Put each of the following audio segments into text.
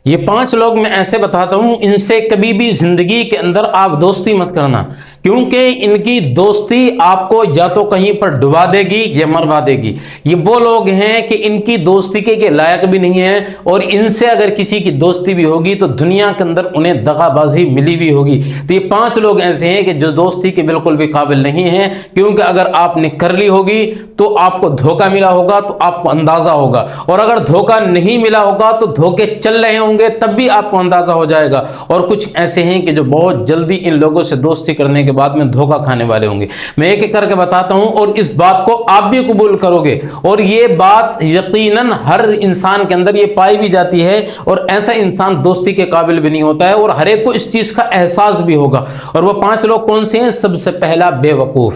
یہ 5 لوگ میں ایسے بتاتا ہوں، ان سے کبھی بھی زندگی کے اندر آپ دوستی مت کرنا، کیونکہ ان کی دوستی آپ کو یا تو کہیں پر ڈبا دے گی یا مروا دے گی۔ یہ وہ لوگ ہیں کہ ان کی دوستی کے لائق بھی نہیں ہیں، اور ان سے اگر کسی کی دوستی بھی ہوگی تو دنیا کے اندر انہیں دغا بازی ملی بھی ہوگی۔ تو یہ 5 لوگ ایسے ہیں کہ جو دوستی کے بالکل بھی قابل نہیں ہیں، کیونکہ اگر آپ نے کر لی ہوگی تو آپ کو دھوکہ ملا ہوگا تو آپ کو اندازہ ہوگا، اور اگر دھوکہ نہیں ملا ہوگا تو دھوکے چل رہے ہوں گے تب بھی آپ کو اندازہ ہو جائے گا۔ اور کچھ ایسے ہیں کہ جو بہت جلدی ان لوگوں سے دوستی کرنے کے بعد میں دھوکہ کھانے والے ہوں گے۔ میں ایک ایک کر کے بتاتا ہوں، اور اس بات کو آپ بھی قبول کرو گے، اور یہ بات یقیناً ہر انسان کے اندر یہ پائی بھی جاتی ہے، اور ایسا انسان دوستی کے قابل بھی نہیں ہوتا ہے، اور ہر ایک کو اس چیز کا احساس بھی ہوگا۔ اور وہ 5 لوگ کون سے ہیں؟ سب سے پہلا بے وقوف۔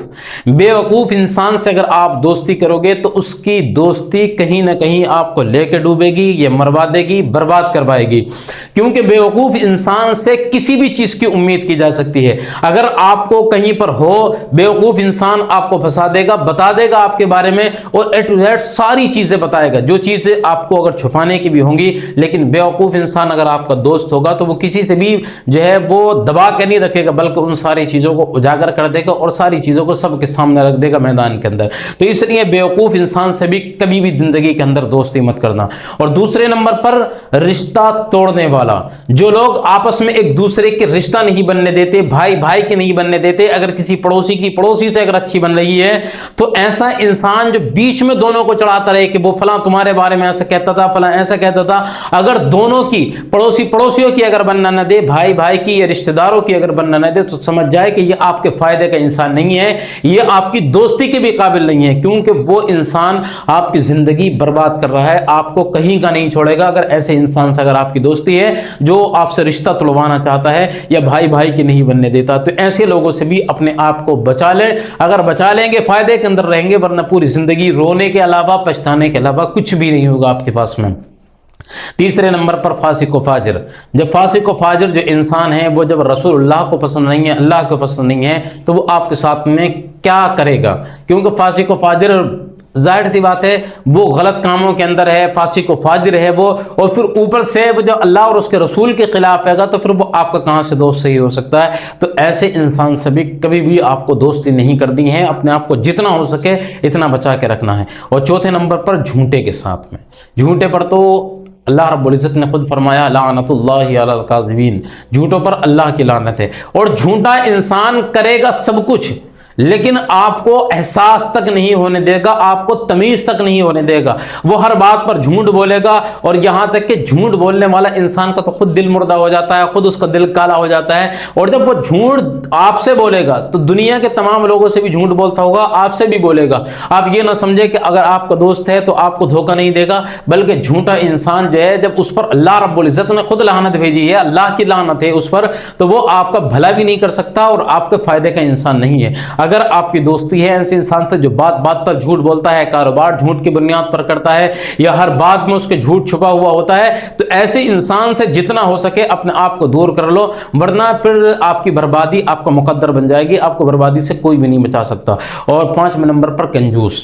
بے وقوف انسان سے اگر آپ دوستی کرو گے تو اس کی دوستی کہیں نہ کہیں آپ کو لے کے ڈوبے گی، یہ مروا دے گی، برباد کروائے گی، کیونکہ بے وقوف انسان سے کسی بھی چیز کی امید کی جا سکتی ہے۔ اگر آپ کو کہیں پر ہو، بے وقوف انسان آپ کو پھنسا دے گا، بتا دے گا آپ کے بارے میں، اور اے ٹو زیڈ ساری چیزیں بتائے گا، جو چیزیں آپ کو اگر چھپانے کی بھی ہوں گی۔ لیکن بے وقوف انسان اگر آپ کا دوست ہوگا تو وہ کسی سے بھی جو ہے وہ دبا کے نہیں رکھے گا، بلکہ ان ساری چیزوں کو اجاگر کر دے گا اور ساری چیزوں کو سب کے سامنے رکھ دے گا میدان کے اندر۔ تو اس لیے بے وقوف انسان سے بھی کبھی بھی زندگی کے اندر دوستی مت کرنا۔ اور دوسرے نمبر پر رشتہ توڑنے والا، جو لوگ آپس میں ایک دوسرے کے رشتہ نہیں بننے دیتے، بھائی بھائی کے نہیں بننے دیتے، اگر کسی پڑوسی کی پڑوسی سے اگر اچھی بن رہی ہے تو ایسا انسان جو بیچ میں دونوں کو چڑھاتا رہے کہ وہ فلاں تمہارے بارے میں ایسا کہتا تھا، فلاں ایسا کہتا تھا، اگر دونوں کی پڑوسیوں کی اگر بننا نہ دے، بھائی بھائی کی یا رشتہ داروں کی اگر بننا نہ دے، تو سمجھ جائے کہ یہ آپ کے فائدے کا انسان نہیں ہے، یہ آپ کی دوستی کے بھی قابل نہیں ہے، کیونکہ وہ انسان آپ کی زندگی برباد کر رہا ہے، آپ کو کہیں کا نہیں چھوڑے گا۔ اگر ایسے انسان سے اگر آپ کی دوستی ہے جو آپ سے رشتہ تلوانا چاہتا ہے یا بھائی بھائی کی نہیں بننے دیتا، تو ایسے لوگوں سے بھی اپنے آپ کو بچا لیں۔ اگر بچا لیں گے فائدے کے اندر رہیں گے، ورنہ پوری زندگی رونے کے علاوہ، پچھتانے کے علاوہ کچھ بھی نہیں ہوگا آپ کے پاس میں۔ تیسرے نمبر پر فاسق و فاجر۔ جب فاسق و فاجر جو انسان ہے وہ جب رسول اللہ کو پسند نہیں ہے، اللہ کو پسند نہیں ہے، تو وہ آپ کے ساتھ میں کیا کرے گا؟ کیونکہ فاسق و فاجر ظاہر سی بات ہے وہ غلط کاموں کے اندر ہے، فاسق و فاجر ہے وہ، اور پھر اوپر سے وہ جو اللہ اور اس کے رسول کے خلاف ہے گا، تو پھر وہ آپ کا کہاں سے دوست صحیح ہو سکتا ہے؟ تو ایسے انسان سے بھی کبھی بھی آپ کو دوستی نہیں کرنی ہے، اپنے آپ کو جتنا ہو سکے اتنا بچا کے رکھنا ہے۔ اور چوتھے نمبر پر جھوٹے کے ساتھ میں، جھوٹے پر تو اللہ رب العزت نے خود فرمایا لعنت اللہ علی الکاذبین، جھوٹوں پر اللہ کی لعنت ہے۔ اور جھوٹا انسان کرے گا سب کچھ، لیکن آپ کو احساس تک نہیں ہونے دے گا، آپ کو تمیز تک نہیں ہونے دے گا، وہ ہر بات پر جھوٹ بولے گا، اور یہاں تک کہ جھوٹ بولنے والا انسان کا تو خود دل مردہ ہو جاتا ہے، خود اس کا دل کالا ہو جاتا ہے۔ اور جب وہ جھوٹ آپ سے بولے گا تو دنیا کے تمام لوگوں سے بھی جھوٹ بولتا ہوگا، آپ سے بھی بولے گا۔ آپ یہ نہ سمجھے کہ اگر آپ کا دوست ہے تو آپ کو دھوکہ نہیں دے گا، بلکہ جھوٹا انسان جو ہے جب اس پر اللہ رب العزت نے خود لعنت بھیجی ہے، اللہ کی لعنت ہے اس پر، تو وہ آپ کا بھلا بھی نہیں کر سکتا اور آپ کے فائدے کا انسان نہیں ہے۔ اگر آپ کی دوستی ہے ایسے انسان سے جو بات بات پر جھوٹ بولتا ہے، کاروبار جھوٹ کی بنیاد پر کرتا ہے، یا ہر بات میں اس کے جھوٹ چھپا ہوا ہوتا ہے، تو ایسے انسان سے جتنا ہو سکے اپنے آپ کو دور کر لو، ورنہ پھر آپ کی بربادی آپ کا مقدر بن جائے گی، آپ کو بربادی سے کوئی بھی نہیں بچا سکتا۔ اور 5 نمبر پر کنجوس۔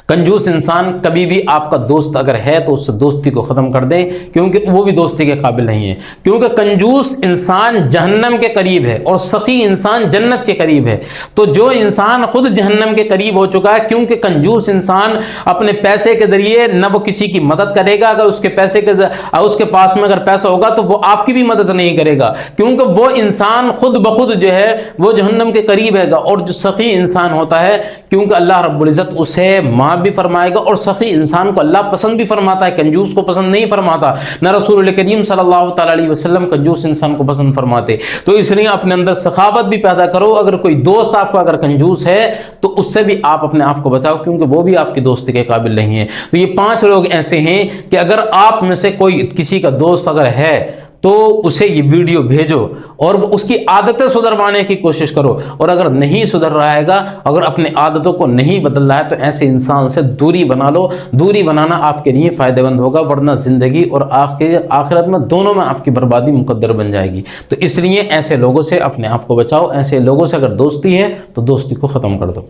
کنجوس انسان کبھی بھی آپ کا دوست اگر ہے تو اس سے دوستی کو ختم کر دیں، کیونکہ وہ بھی دوستی کے قابل نہیں ہے، کیونکہ کنجوس انسان جہنم کے قریب ہے اور سخی انسان جنت کے قریب ہے۔ تو جو انسان خود جہنم کے قریب ہو چکا ہے، کیونکہ کنجوس انسان اپنے پیسے کے ذریعے نہ وہ کسی کی مدد کرے گا، اگر اس کے پاس میں اگر پیسہ ہوگا تو وہ آپ کی بھی مدد نہیں کرے گا، کیونکہ وہ انسان خود بخود جو ہے وہ جہنم کے قریب ہے گا۔ اور جو سخی انسان ہوتا ہے، کیونکہ اللہ رب العزت اسے معاف بھی فرمائے گا، اور سخی انسان کو اللہ پسند بھی فرماتا ہے، کنجوس کو پسند نہیں فرماتا، نہ رسول اللہ کریم صلی اللہ تعالی علیہ وسلم کنجوس انسان کو پسند فرماتے۔ تو اس لیے اپنے اندر سخاوت بھی پیدا کرو، اگر کوئی دوست آپ کا اگر کنجوس ہے تو اس سے بھی آپ اپنے آپ کو بچاؤ، کیونکہ وہ بھی آپ کی دوستی کے قابل نہیں ہے۔ تو یہ 5 لوگ ایسے ہیں کہ اگر آپ میں سے کوئی کسی کا دوست اگر ہے تو اسے یہ ویڈیو بھیجو اور اس کی عادتیں سدھروانے کی کوشش کرو، اور اگر نہیں سدھر رہا ہے گا، اگر اپنے عادتوں کو نہیں بدل رہا ہے، تو ایسے انسان سے دوری بنا لو۔ دوری بنانا آپ کے لیے فائدہ مند ہوگا، ورنہ زندگی اور آخرت میں دونوں میں آپ کی بربادی مقدر بن جائے گی۔ تو اس لیے ایسے لوگوں سے اپنے آپ کو بچاؤ، ایسے لوگوں سے اگر دوستی ہے تو دوستی کو ختم کر دو۔